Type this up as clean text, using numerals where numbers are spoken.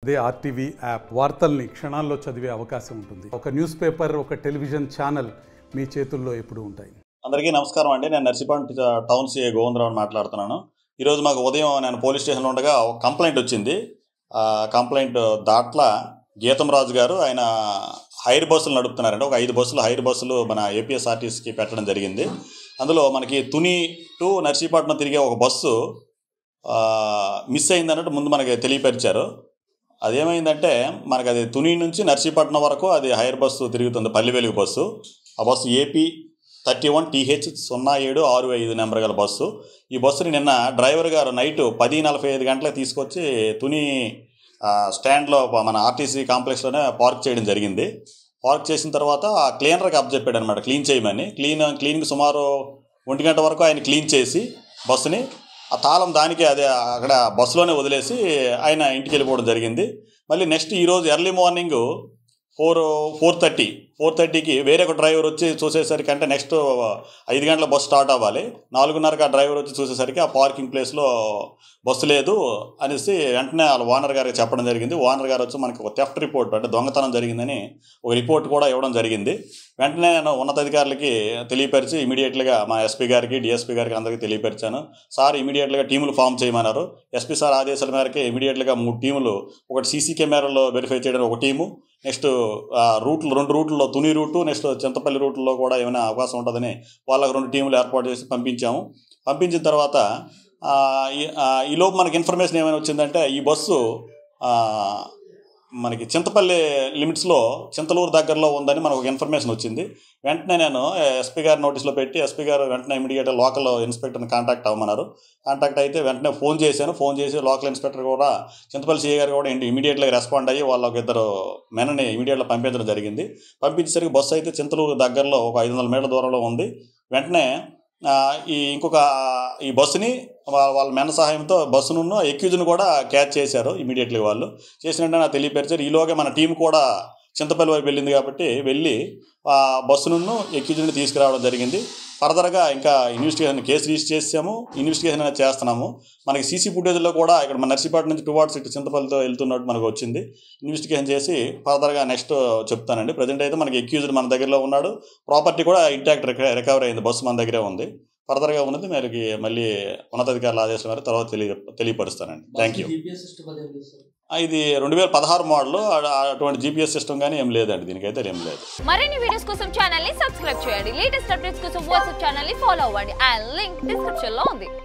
అదే RTV app వార్తల్ని క్షణాల్లో చదివే అవకాశం ఉంటుంది. ఒక న్యూస్ పేపర్, ఒక టెలివిజన్ ఛానల్ మీ చేతుల్లో ఎప్పుడూ ఉంటాయి. అందరికీ నమస్కారం అండి. నేను నర్సీపట్నం టౌన్ సిఐ గోవిందరావు మాట్లాడుతున్నాను. ఈరోజు మాకు ఉదయం నేను పోలీస్ స్టేషన్లో ఉండగా ఒక కంప్లైంట్ వచ్చింది. కంప్లైంట్ దాట్ల గీతం రాజు గారు ఆయన హైర్ బస్సులు నడుపుతున్నారండి. ఒక 5 బస్సులు హైర్ బస్సులు మన ఏపీఎస్ఆర్టీసీకి పెట్టడం జరిగింది. అందులో మనకి తుని టు నర్సీపట్నం తిరిగే ఒక బస్సు మిస్ అయిందన్నట్టు ముందు మనకి తెలియపరిచారు. అదేమైందంటే మనకు అది తుని నుంచి నర్సీపట్నం వరకు అది హైర్ బస్సు తిరుగుతుంది, పల్లి వెలుగు బస్సు. ఆ బస్సు ఏపీ 31TH0765 నెంబర్ గల బస్సు. ఈ బస్సుని నిన్న డ్రైవర్ గారు నైట్ 10:45 గంటలకు తీసుకొచ్చి తుని స్టాండ్లో మన ఆర్టీసీ కాంప్లెక్స్లోనే పార్క్ చేయడం జరిగింది. పార్క్ చేసిన తర్వాత ఆ క్లీనర్కి అప్పచెప్పాడు అనమాట, క్లీన్ చేయమని. క్లీనింగ్ సుమారు 1 గంట వరకు ఆయన క్లీన్ చేసి బస్సుని ఆ తాళం దానికి అదే అక్కడ బస్సులోనే వదిలేసి ఆయన ఇంటికి వెళ్ళిపోవడం జరిగింది. మళ్ళీ నెక్స్ట్ ఈరోజు ఎర్లీ మార్నింగ్ 4:30కి వేరే ఒక డ్రైవర్ వచ్చి చూసేసరికి, అంటే నెక్స్ట్ 5 గంటల బస్సు స్టార్ట్ అవ్వాలి, 4:30కి ఆ డ్రైవర్ వచ్చి చూసేసరికి ఆ పార్కింగ్ ప్లేస్లో బస్సు లేదు అనేసి వెంటనే వాళ్ళ ఓనర్ గారికి చెప్పడం జరిగింది. ఓనర్ గారు వచ్చి మనకి ఒక థెఫ్ట్ రిపోర్ట్, అంటే దొంగతనం జరిగిందని ఒక రిపోర్ట్ కూడా ఇవ్వడం జరిగింది. వెంటనే నేను ఉన్నతాధికారులకి తెలియపరిచి ఇమీడియట్గా మా ఎస్పీ గారికి, డిఎస్పీ గారికి అందరికీ తెలియపరిచాను. సార్ ఇమీడియట్గా టీములు ఫామ్ చేయమన్నారు. ఎస్పీ సార్ ఆదేశాల మేరకి ఇమీడియట్గా 3 టీములు, ఒకటి సీసీ కెమెరాలో వెరిఫై చేయడానికి ఒక టీము, నెక్స్ట్ రూట్లు 2 రూట్లలో తుని రూటు, నెక్స్ట్ చింతపల్లి రూట్లో కూడా ఏమైనా అవకాశం ఉంటుందని వాళ్ళకి 2 టీములు ఏర్పాటు చేసి పంపించాము. పంపించిన తర్వాత ఈలోపు మనకి ఇన్ఫర్మేషన్ ఏమైనా వచ్చిందంటే ఈ బస్సు మనకి చింతపల్లి లిమిట్స్లో చింతలూరు దగ్గరలో ఉందని మనకు ఒక ఇన్ఫర్మేషన్ వచ్చింది. వెంటనే నేను ఎస్పీ గారి నోటీస్లో పెట్టి ఎస్పీ గారు వెంటనే ఇమీడియట్గా లోకల్ ఇన్స్పెక్టర్ని కాంటాక్ట్ అవ్వమన్నారు. కాంటాక్ట్ అయితే వెంటనే ఫోన్ చేసి లోకల్ ఇన్స్పెక్టర్ కూడా, చింతపల్లి సిఐ గారు కూడా ఇమీడియట్గా రెస్పాండ్ అయ్యి వాళ్ళ 2 మెనని ఇమీడియట్గా పంపించడం జరిగింది. పంపించేసరికి బస్సు అయితే చింతలూరు దగ్గరలో ఒక 500 మీటర్ల దూరంలో ఉంది. వెంటనే ఈ బస్సుని వాళ్ళ మెన సహాయంతో బస్సును ఎక్యూజ్ను కూడా క్యాచ్ చేశారు. ఇమీడియట్లీ వాళ్ళు చేసినట్టు నాకు తెలియపరిచారు. ఈలోగా మన టీం కూడా చింతపల్లి వైపు వెళ్ళింది కాబట్టి వెళ్ళి ఆ బస్సును ఎక్యూజ్ని తీసుకురావడం జరిగింది. ఫర్దర్గా ఇంకా కేసు రిజిస్టర్ చేసాము, ఇన్వెస్టిగేషన్ అనేది చేస్తున్నాము. మనకి సీసీ ఫుటేజ్లో కూడా ఇక్కడ మన నర్సీపట్నం నుంచి టువార్డ్స్ ఇటు చింతపల్లితో వెళ్తున్నట్టు మనకు వచ్చింది. ఇన్వెస్టిగేషన్ చేసి ఫర్దర్గా నెక్స్ట్ చెప్తానండి. ప్రజెంట్ అయితే మనకి ఎక్యూజ్డ్ మన దగ్గరలో ఉన్నాడు, ప్రాపర్టీ కూడా ఇంటాక్ట్ రికవర్ అయింది, బస్సు మన దగ్గరే ఉంది. ఫర్దర్గా ఉన్నది మనకి మళ్ళీ ఉన్నతాధికారుల ఆదేశం మేరకు తర్వాత తెలియపరుస్తానండి. Thank you. ఇది 2016 మోడల్. అటువంటి జీపీఎస్ సిస్టమ్ కానీ ఏం లేదండి, దీనికైతే ఏం లేదు. మరిన్ని వీడియోస్ కోసం ఛానల్ ని సబ్స్క్రైబ్ చేయండి. లేటెస్ట్ అప్డేట్స్ కోసం వాట్సాప్ ఛానల్ ని ఫాలో అవ్వండి. ఆ లింక్ డిస్క్రిప్షన్ లో ఉంది.